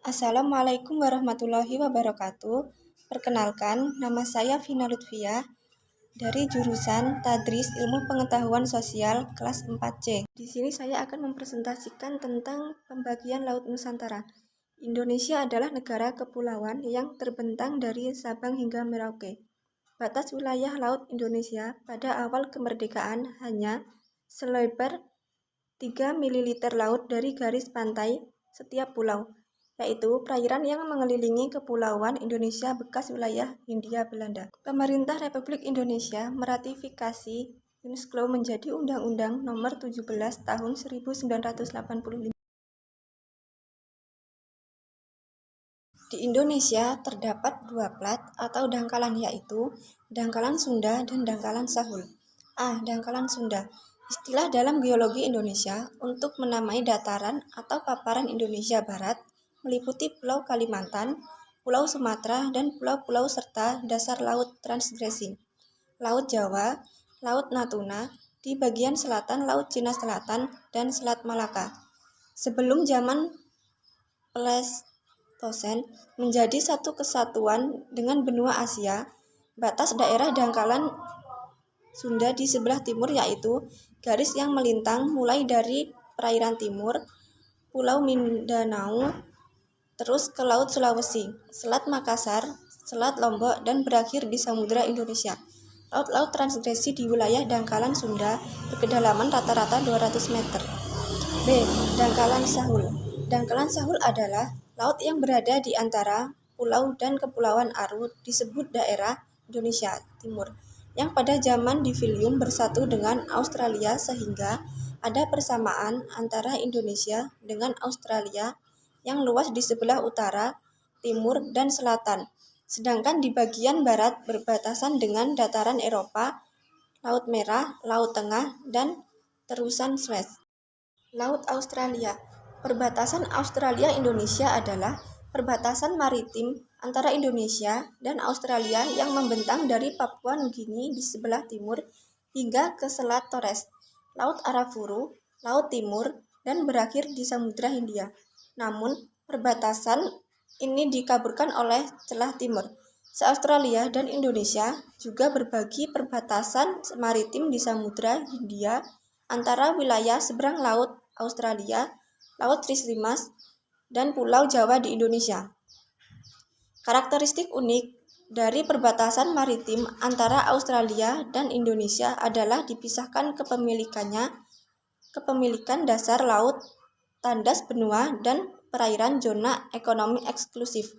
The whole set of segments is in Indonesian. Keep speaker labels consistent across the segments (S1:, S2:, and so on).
S1: Assalamualaikum warahmatullahi wabarakatuh. Perkenalkan, nama saya Vina Lutfia dari jurusan Tadris Ilmu Pengetahuan Sosial kelas 4C. Di sini saya akan mempresentasikan tentang pembagian Laut Nusantara. Indonesia adalah negara kepulauan yang terbentang dari Sabang hingga Merauke. Batas wilayah Laut Indonesia pada awal kemerdekaan hanya selebar 3 ml laut dari garis pantai setiap pulau, yaitu perairan yang mengelilingi Kepulauan Indonesia bekas wilayah Hindia Belanda. Pemerintah Republik Indonesia meratifikasi UNESCO menjadi Undang-Undang Nomor 17 Tahun 1985. Di Indonesia terdapat dua plat atau dangkalan, yaitu dangkalan Sunda dan dangkalan Sahul. Dangkalan Sunda. Istilah dalam geologi Indonesia untuk menamai dataran atau paparan Indonesia Barat meliputi Pulau Kalimantan, Pulau Sumatera, dan pulau-pulau serta dasar laut transgresi, Laut Jawa, Laut Natuna, di bagian selatan Laut Cina Selatan, dan Selat Malaka. Sebelum zaman Pleistosen menjadi satu kesatuan dengan benua Asia, batas daerah dangkalan Sunda di sebelah timur yaitu garis yang melintang mulai dari perairan timur, Pulau Mindanao, terus ke Laut Sulawesi, Selat Makassar, Selat Lombok, dan berakhir di Samudra Indonesia. Laut-laut transgresi di wilayah dangkalan Sunda berkedalaman rata-rata 200 meter. B. Dangkalan Sahul. Dangkalan Sahul adalah laut yang berada di antara pulau dan kepulauan Aru, disebut daerah Indonesia Timur, yang pada zaman Divilium bersatu dengan Australia sehingga ada persamaan antara Indonesia dengan Australia yang luas di sebelah utara, timur, dan selatan, sedangkan di bagian barat berbatasan dengan dataran Eropa, Laut Merah, Laut Tengah, dan terusan Suez. Laut Australia. Perbatasan Australia-Indonesia adalah perbatasan maritim antara Indonesia dan Australia yang membentang dari Papua Nugini di sebelah timur hingga ke Selat Torres, Laut Arafuru, Laut Timur, dan berakhir di Samudra Hindia. Namun, perbatasan ini dikaburkan oleh celah timur. Se-Australia dan Indonesia juga berbagi perbatasan maritim di Samudra Hindia antara wilayah seberang Laut Australia, Laut Trislimas, dan Pulau Jawa di Indonesia. Karakteristik unik dari perbatasan maritim antara Australia dan Indonesia adalah dipisahkan kepemilikan dasar laut, tandas benua, dan perairan zona ekonomi eksklusif,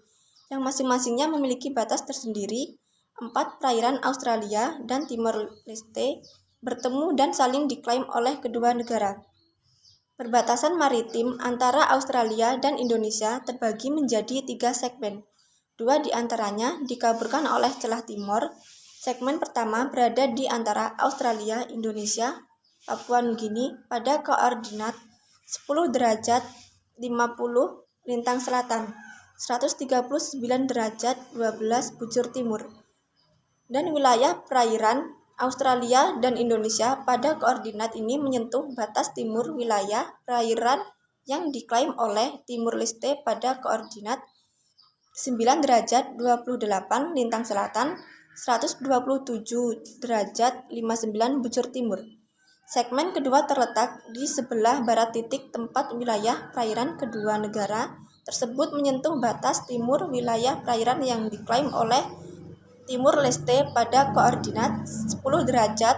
S1: yang masing-masingnya memiliki batas tersendiri. 4 perairan Australia dan Timor Leste bertemu dan saling diklaim oleh kedua negara. Perbatasan maritim antara Australia dan Indonesia terbagi menjadi 3 segmen. 2 di antaranya dikaburkan oleh celah timur. Segmen pertama berada di antara Australia, Indonesia, Papua Nugini pada koordinat 10 derajat 50 lintang selatan, 139 derajat 12 bujur timur, dan wilayah perairan Australia dan Indonesia pada koordinat ini menyentuh batas timur wilayah perairan yang diklaim oleh Timur Leste pada koordinat 9 derajat 28 lintang selatan, 127 derajat 59 bujur timur. Segmen kedua terletak di sebelah barat titik tempat wilayah perairan kedua negara tersebut menyentuh batas timur wilayah perairan yang diklaim oleh Timur Leste pada koordinat 10 derajat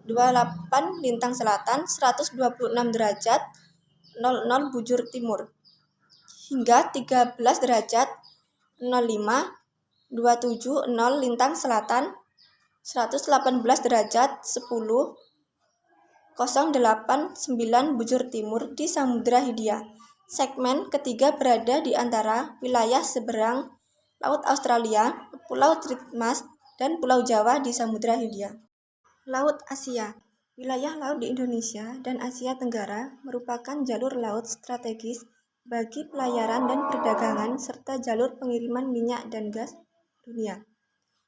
S1: 28 lintang selatan, 126 derajat 00 bujur timur, hingga 13 derajat 05 270 lintang selatan, 118 derajat 10 089 bujur timur di Samudra Hindia. Segmen ketiga berada di antara wilayah seberang Laut Australia, Pulau Trislimas, dan Pulau Jawa di Samudra Hindia. Laut Asia. Wilayah laut di Indonesia dan Asia Tenggara merupakan jalur laut strategis bagi pelayaran dan perdagangan serta jalur pengiriman minyak dan gas dunia.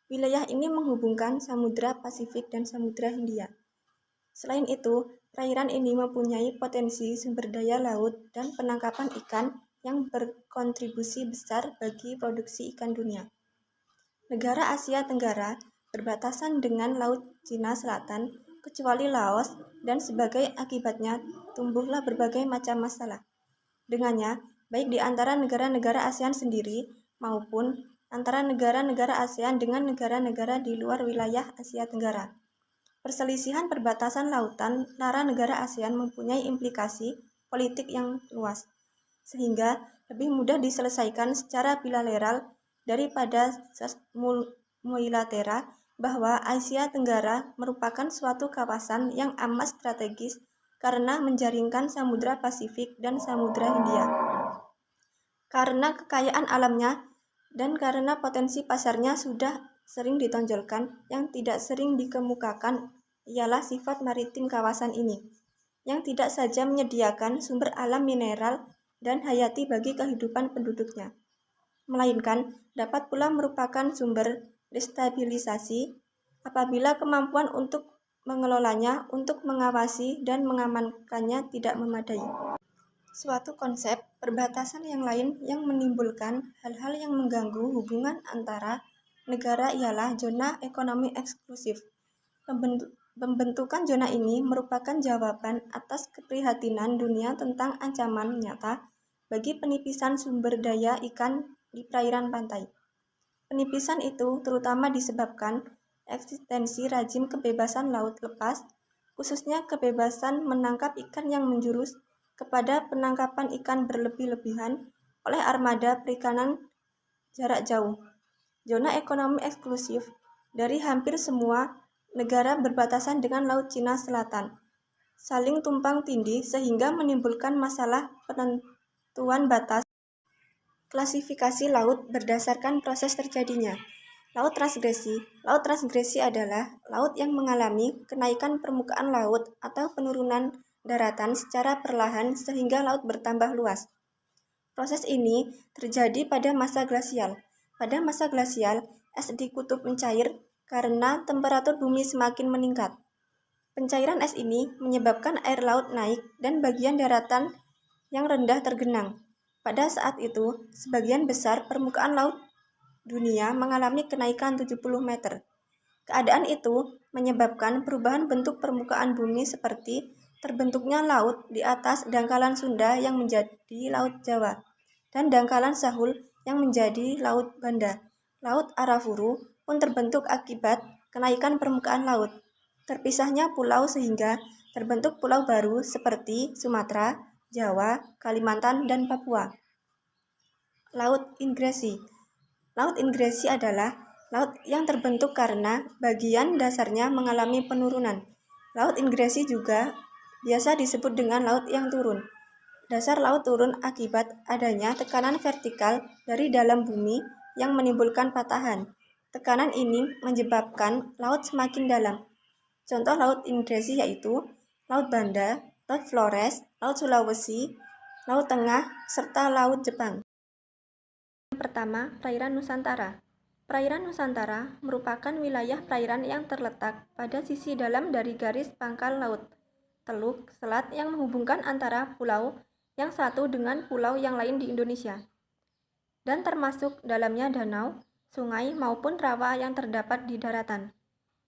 S1: Wilayah ini menghubungkan Samudra Pasifik dan Samudra Hindia. Selain itu, perairan ini mempunyai potensi sumber daya laut dan penangkapan ikan yang berkontribusi besar bagi produksi ikan dunia. Negara Asia Tenggara berbatasan dengan Laut Cina Selatan, kecuali Laos, dan sebagai akibatnya tumbuhlah berbagai macam masalah. Dengannya, baik di antara negara-negara ASEAN sendiri maupun antara negara-negara ASEAN dengan negara-negara di luar wilayah Asia Tenggara. Perselisihan perbatasan lautan antara negara ASEAN mempunyai implikasi politik yang luas, sehingga lebih mudah diselesaikan secara bilateral daripada multilateral, bahwa Asia Tenggara merupakan suatu kawasan yang amat strategis karena menjaringkan Samudra Pasifik dan Samudra Hindia. Karena kekayaan alamnya dan karena potensi pasarnya sudah sering ditonjolkan, yang tidak sering dikemukakan ialah sifat maritim kawasan ini, yang tidak saja menyediakan sumber alam mineral dan hayati bagi kehidupan penduduknya, melainkan dapat pula merupakan sumber destabilisasi apabila kemampuan untuk mengelolanya, untuk mengawasi dan mengamankannya tidak memadai. Suatu konsep perbatasan yang lain yang menimbulkan hal-hal yang mengganggu hubungan antara negara ialah zona ekonomi eksklusif. Pembentukan zona ini merupakan jawaban atas keprihatinan dunia tentang ancaman nyata bagi penipisan sumber daya ikan di perairan pantai. Penipisan itu terutama disebabkan eksistensi rejim kebebasan laut lepas, khususnya kebebasan menangkap ikan yang menjurus kepada penangkapan ikan berlebih-lebihan oleh armada perikanan jarak jauh. Zona ekonomi eksklusif dari hampir semua negara berbatasan dengan Laut Cina Selatan saling tumpang tindih sehingga menimbulkan masalah penentuan batas klasifikasi laut berdasarkan proses terjadinya laut transgresi. Laut transgresi adalah laut yang mengalami kenaikan permukaan laut atau penurunan daratan secara perlahan sehingga laut bertambah luas. Proses ini terjadi pada masa glasial. Pada masa glasial, es di kutub mencair karena temperatur bumi semakin meningkat. Pencairan es ini menyebabkan air laut naik dan bagian daratan yang rendah tergenang. Pada saat itu, sebagian besar permukaan laut dunia mengalami kenaikan 70 meter. Keadaan itu menyebabkan perubahan bentuk permukaan bumi seperti terbentuknya laut di atas dangkalan Sunda yang menjadi Laut Jawa, dan dangkalan Sahul yang menjadi Laut Banda. Laut Arafuru pun terbentuk akibat kenaikan permukaan laut. Terpisahnya pulau sehingga terbentuk pulau baru seperti Sumatera, Jawa, Kalimantan, dan Papua. Laut ingresi. Laut ingresi adalah laut yang terbentuk karena bagian dasarnya mengalami penurunan. Laut ingresi juga biasa disebut dengan laut yang turun. Dasar laut turun akibat adanya tekanan vertikal dari dalam bumi yang menimbulkan patahan. Tekanan ini menyebabkan laut semakin dalam. Contoh laut ingresi yaitu Laut Banda, Laut Flores, Laut Sulawesi, Laut Tengah, serta Laut Jepang. Pertama, perairan Nusantara. Perairan Nusantara merupakan wilayah perairan yang terletak pada sisi dalam dari garis pangkal laut, teluk, selat yang menghubungkan antara pulau yang satu dengan pulau yang lain di Indonesia, dan termasuk dalamnya danau, sungai, maupun rawa yang terdapat di daratan.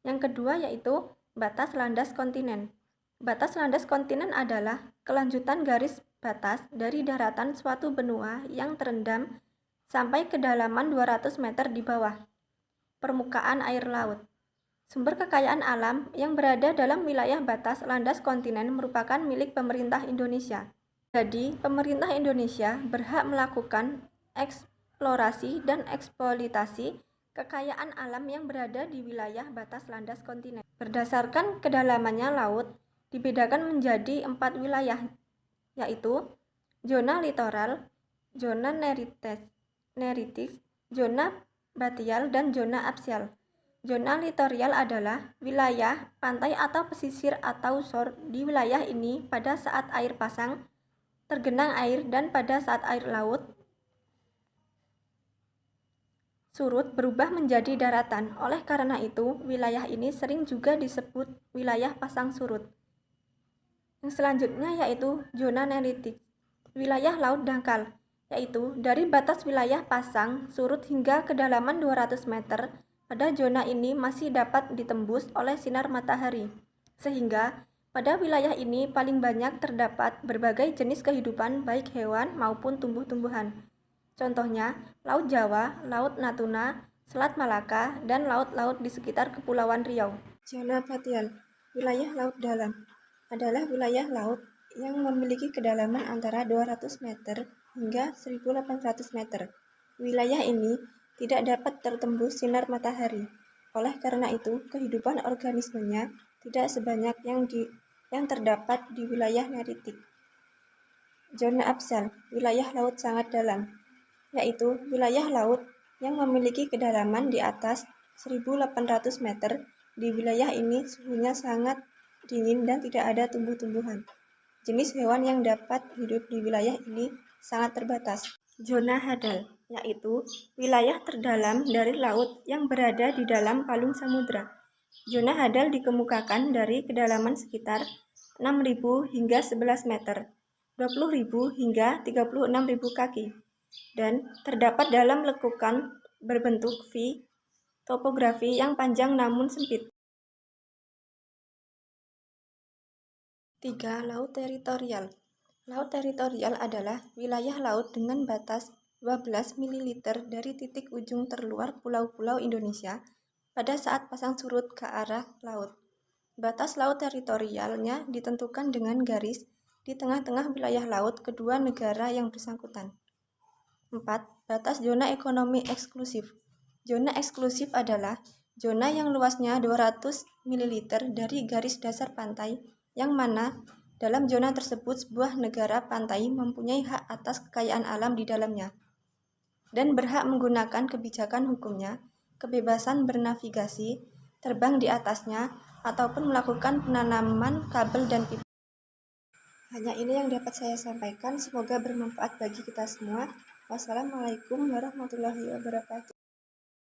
S1: Yang kedua yaitu batas landas kontinen. Batas landas kontinen adalah kelanjutan garis batas dari daratan suatu benua yang terendam sampai kedalaman 200 meter di bawah permukaan air laut. Sumber kekayaan alam yang berada dalam wilayah batas landas kontinen merupakan milik pemerintah Indonesia. Jadi, pemerintah Indonesia berhak melakukan eksplorasi dan eksploitasi kekayaan alam yang berada di wilayah batas landas kontinen. Berdasarkan kedalamannya laut, dibedakan menjadi 4 wilayah, yaitu zona litoral, zona neritis, zona batial, dan zona aksial. Zona litoral adalah wilayah pantai atau pesisir atau shore. Di wilayah ini pada saat air pasang tergenang air dan pada saat air laut surut berubah menjadi daratan. Oleh karena itu, wilayah ini sering juga disebut wilayah pasang surut. Yang selanjutnya yaitu zona neritis, wilayah laut dangkal. yaitu dari batas wilayah pasang surut hingga kedalaman 200 meter. Pada zona ini masih dapat ditembus oleh sinar matahari, sehingga pada wilayah ini paling banyak terdapat berbagai jenis kehidupan baik hewan maupun tumbuh-tumbuhan. Contohnya, Laut Jawa, Laut Natuna, Selat Malaka, dan laut-laut di sekitar Kepulauan Riau. Zona Batian, wilayah laut dalam, adalah wilayah laut yang memiliki kedalaman antara 200 meter hingga 1.800 meter. Wilayah ini tidak dapat tertembus sinar matahari. Oleh karena itu, kehidupan organismenya tidak sebanyak yang terdapat di wilayah neritik. Zona Absal, wilayah laut sangat dalam, yaitu wilayah laut yang memiliki kedalaman di atas 1.800 meter. Di wilayah ini suhunya sangat dingin dan tidak ada tumbuh-tumbuhan. Jenis hewan yang dapat hidup di wilayah ini sangat terbatas. Zona Hadal, yaitu wilayah terdalam dari laut yang berada di dalam palung samudra. Zona Hadal dikemukakan dari kedalaman sekitar 6.000 hingga 11 meter, 20.000 hingga 36.000 kaki, dan terdapat dalam lekukan berbentuk V, topografi yang panjang namun sempit. 3. Laut teritorial. Laut teritorial adalah wilayah laut dengan batas 12 ml dari titik ujung terluar pulau-pulau Indonesia pada saat pasang surut ke arah laut. Batas laut teritorialnya ditentukan dengan garis di tengah-tengah wilayah laut kedua negara yang bersangkutan. 4. Batas zona ekonomi eksklusif. Zona eksklusif adalah zona yang luasnya 200 ml dari garis dasar pantai, yang mana dalam zona tersebut sebuah negara pantai mempunyai hak atas kekayaan alam di dalamnya dan berhak menggunakan kebijakan hukumnya, kebebasan bernavigasi, terbang di atasnya, ataupun melakukan penanaman kabel dan pipa. Hanya ini yang dapat saya sampaikan, semoga bermanfaat bagi kita semua. Wassalamualaikum warahmatullahi wabarakatuh.